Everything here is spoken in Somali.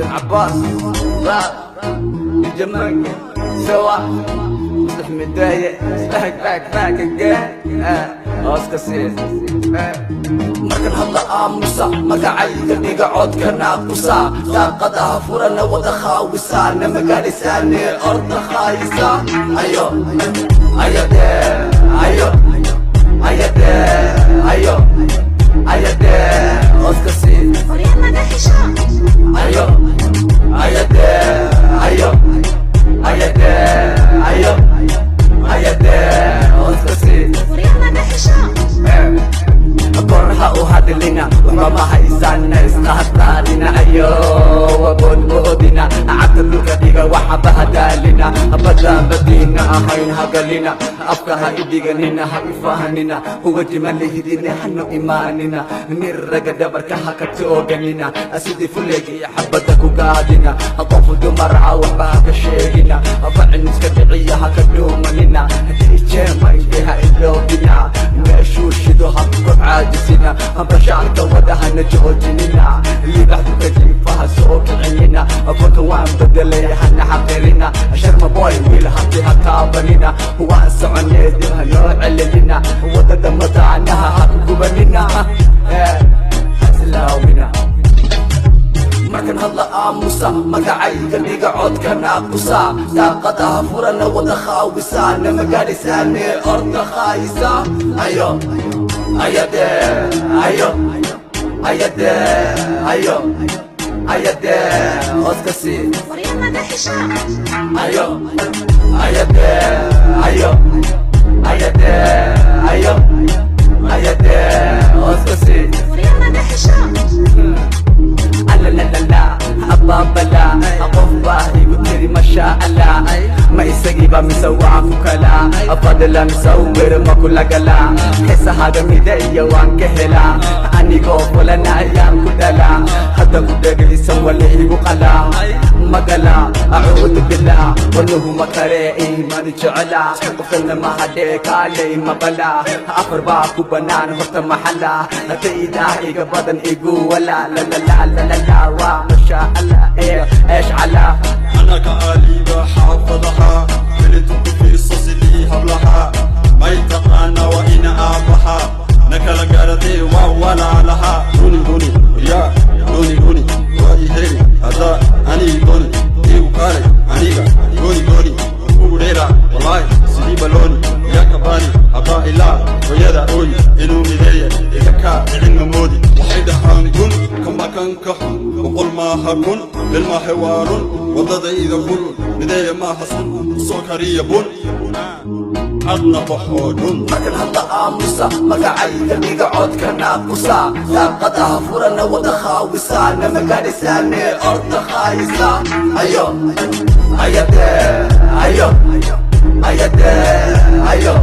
عباس الجمال سوا صلح مدايق صلحك باك أسكسيس markan hadla aamusa magacayga dhiga codkana qusa daaqadaha furana wada khaawisa nama gaadhisaane orda khaayisa ayo ayade ayo ayade ayo ayade oskasiis ayo ayade ayo ayade ayo ayade oskasiis korha u hadlina wama haysana isqahtarina ayo wabodbodina aqluka diga waxa hadalina abada badina ahayn hagalina afkaha idiganina hafahanina huwa jimalihidina hanu imanina nirraga dabarka hakatooganina asidi fulegi habada ku gaadina qofu dumara waxba ka sheegina afacin iska dhiciya hakaduumanina jeema idaha ilowdina meeshuushido habku عاجزنا بشعرك ودهنا جوجننا اللي بعده كيفها سوق عيننا فكوان بدل يحنا حقيرنا شرم بوي ويل حطي هكابننا هو اسعني يدها نوع علينا ودد متعناها حقوبننا سلاوينا markan hadla aamusa magacayga dhiga codkana qusa daaqadaha furana wada khaawisa nama gaadhisaane orda khaayisa ayo ayade ayo ayade ayo ayade oskasiis ayo ayade ayo ayade ayo ayade oskasiis لا لا لا لا أبابلا أقف باهي قلتلي ما شاء الله ما يسقيبا مسوى فكلا أفضل مسوير ما كل قلا حس هذا ميديا وانكهلا أني قوف ولا نايام كدلا حتى كدق يسوى اللي يقلا مقلا أعوذ بالله وانه مكرئي ما نجعلا وفلنا ما هديك علي ما بلا أفر باكو بنان هرت محلا نتيدا إيقا بدن إيقو ولا لا لا لا لا لا لا ما شاء الله ايش على انا كاليبه حافظها كلتك في الصوص اللي هبلها ما يتقانا وإن ابها نكلا قردي ولا لها دوني يا دوني وإيهي هذا اني دوني ايو قاري انيقا دوني وريرا والله سيدي بالوني يا كباني ابا إلا ويدا روي انو مدية إذكا علم مودي وحيدا هانقون كما كان كحن وقل ما هكون للما حوار وضد إذا كل مدية ما حسن سكرية بون أغنى بحودون markan hadla aamusa magacayga dhiga codkana qusa daaqadaha furana wada khaawisa nama gaadhisaane orda khaayisa ayo ayade ayo ayade ayo